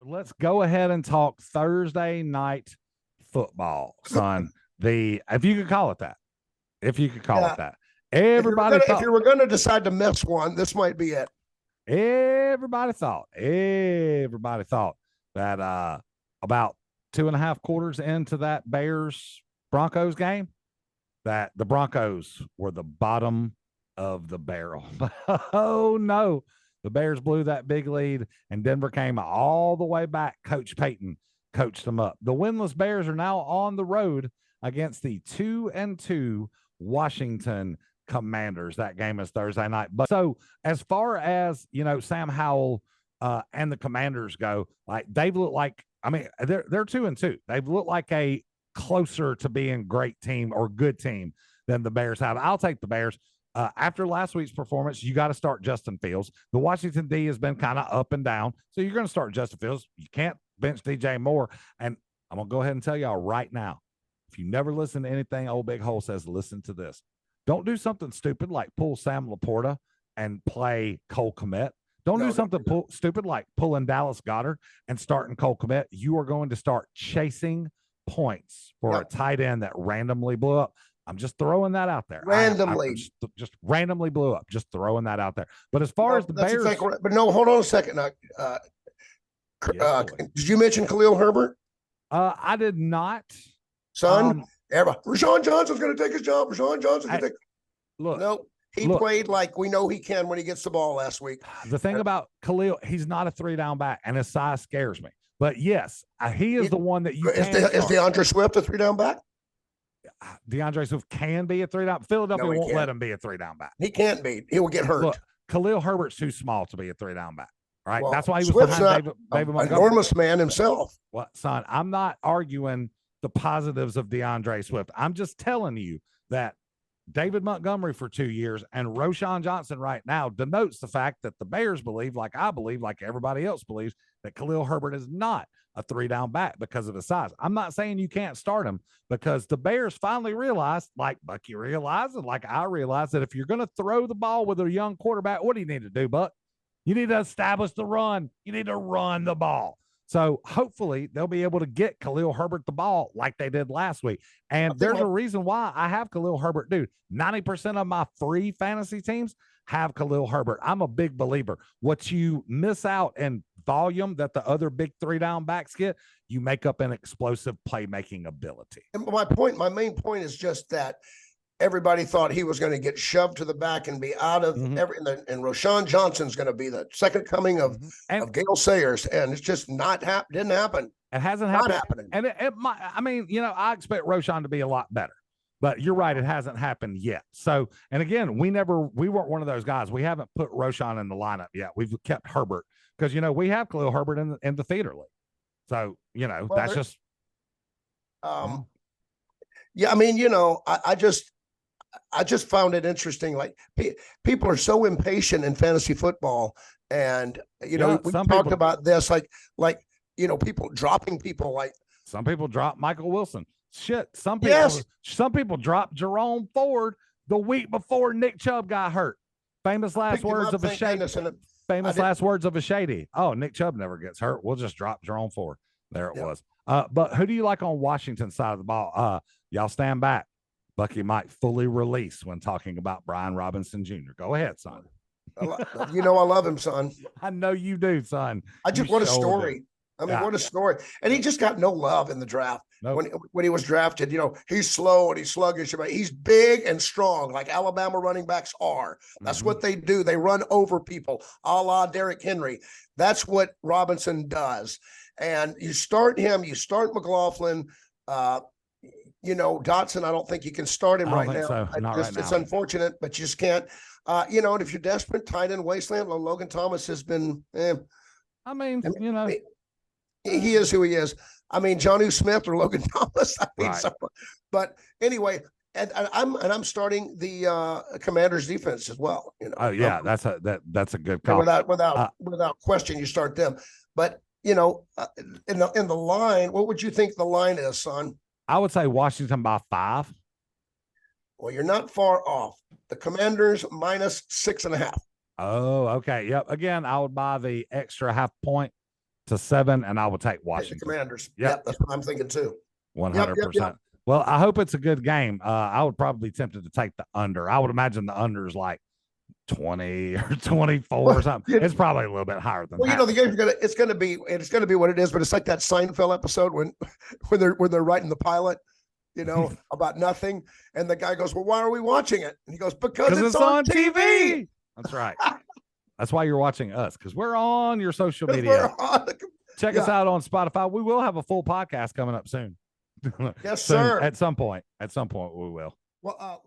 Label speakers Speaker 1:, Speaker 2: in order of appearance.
Speaker 1: let's go ahead and talk Thursday night football, son. If you could call it that, if you could call it that,
Speaker 2: if you were gonna decide to miss one, this might be it.
Speaker 1: Everybody thought that about 2.5 quarters into that Bears Broncos game, that the Broncos were the bottom of the barrel. Oh no, the Bears blew that big lead, and Denver came all the way back. Coach Payton coached them up. The winless Bears are now on the road against the 2-2 Washington Commanders. That game is Thursday night. But so as far as Sam Howell and the Commanders go, like they've looked like, I mean, they're 2-2. They've looked like a closer to being great team or good team than the Bears have. I'll take the Bears. After last week's performance, you got to start Justin Fields. The Washington D has been kind of up and down, so you're going to start Justin Fields. You can't bench DJ Moore. And I'm going to go ahead and tell y'all right now, if you never listen to anything Old Big Hole says, listen to this. Don't do something stupid like pull Sam Laporta and play Cole Kmet. Don't do something stupid like pulling Dallas Goedert and starting Cole Kmet. You are going to start chasing points for a tight end that randomly blew up. I'm just throwing that out there.
Speaker 2: Randomly.
Speaker 1: Just randomly blew up. Just throwing that out there. But as far as the Bears.
Speaker 2: But no, hold on a second. Did you mention Khalil Herbert?
Speaker 1: I did not.
Speaker 2: Son, Rashawn Johnson's going to take his job. Rashawn Johnson's going to take. Look, he played like we know he can when he gets the ball last week.
Speaker 1: The thing about Khalil, he's not a 3-down back, and his size scares me. But yes, he is the one that you.
Speaker 2: Is DeAndre Swift a 3-down back?
Speaker 1: DeAndre Swift can be a 3-down. Philadelphia won't let him be a 3-down back.
Speaker 2: He can't be. He will get hurt.
Speaker 1: Look, Khalil Herbert's too small to be a 3-down back. Right?
Speaker 2: Well,
Speaker 1: that's why he was
Speaker 2: Swift's
Speaker 1: behind David Montgomery.
Speaker 2: Enormous man himself.
Speaker 1: Well, son, I'm not arguing the positives of DeAndre Swift. I'm just telling you that David Montgomery for 2 years and Roschon Johnson right now denotes the fact that the Bears believe, like I believe, like everybody else believes, that Khalil Herbert is not a 3-down back because of his size. I'm not saying you can't start him, because the Bears finally realized, like Bucky realized, and like I realized, that if you're going to throw the ball with a young quarterback, what do you need to do, Buck? You need to establish the run. You need to run the ball. So hopefully they'll be able to get Khalil Herbert the ball like they did last week. And there's a reason why I have Khalil Herbert. Dude, 90% of my free fantasy teams have Khalil Herbert. I'm a big believer. What you miss out in volume that the other big 3-down backs get, you make up in explosive playmaking ability.
Speaker 2: And my main point is just that everybody thought he was going to get shoved to the back and be out of and Roschon Johnson's going to be the second coming of Gale Sayers, and it's just didn't happen.
Speaker 1: It hasn't happened. And it might. I mean, I expect Roschon to be a lot better, but you're right, it hasn't happened yet. So, and again, we weren't one of those guys. We haven't put Roschon in the lineup yet. We've kept Herbert because we have Khalil Herbert in the theater league. So that's just.
Speaker 2: Yeah, I mean, I just found it interesting. Like people are so impatient in fantasy football, and we talked about this, like people dropping people. Like
Speaker 1: some people drop Michael Wilson. Shit, some people drop Jerome Ford the week before Nick Chubb got hurt. Famous last words of a shady. Oh, Nick Chubb never gets hurt. We'll just drop Jerome Ford. There it was. But who do you like on Washington's side of the ball? Y'all stand back. Bucky might fully release when talking about Brian Robinson Jr. Go ahead, son.
Speaker 2: I love him, son.
Speaker 1: I know you do, son.
Speaker 2: What a story. What a story. And he just got no love in the draft. Nope. When he was drafted, he's slow and he's sluggish, but he's big and strong, like Alabama running backs are. That's what they do. They run over people, a la Derrick Henry. That's what Robinson does. And you start him, you start McLaughlin, Dotson, I don't think you can start him right now.
Speaker 1: So. Not right now. It's
Speaker 2: unfortunate, but you just can't. And if you're desperate, tight end wasteland, Logan Thomas has been. He is who he is. Jonnu Smith or Logan Thomas. But anyway, and I'm starting the Commanders defense as well.
Speaker 1: Oh yeah, that's a good call.
Speaker 2: Without question, you start them. But in the line, what would you think the line is, son?
Speaker 1: I would say Washington by 5.
Speaker 2: Well, you're not far off. The Commanders minus 6.5.
Speaker 1: Oh, okay. Yep. Again, I would buy the extra half point to 7, and I will take
Speaker 2: The
Speaker 1: Washington.
Speaker 2: Commanders. Yep, that's what I'm thinking too.
Speaker 1: 100%. Well, I hope it's a good game. I would probably be tempted to take the under. I would imagine the under is like 20 or 24 or something. It's probably a little bit higher than that.
Speaker 2: You know, the game's gonna be what it is, but it's like that Seinfeld episode when they're writing the pilot, you know, about nothing, and the guy goes, "Well, why are we watching it?" And he goes, "Because it's on TV."
Speaker 1: That's right. That's why you're watching us, because we're on your social media. Check us out on Spotify. We will have a full podcast coming up soon.
Speaker 2: Yes, sir.
Speaker 1: At some point we will.
Speaker 2: Well,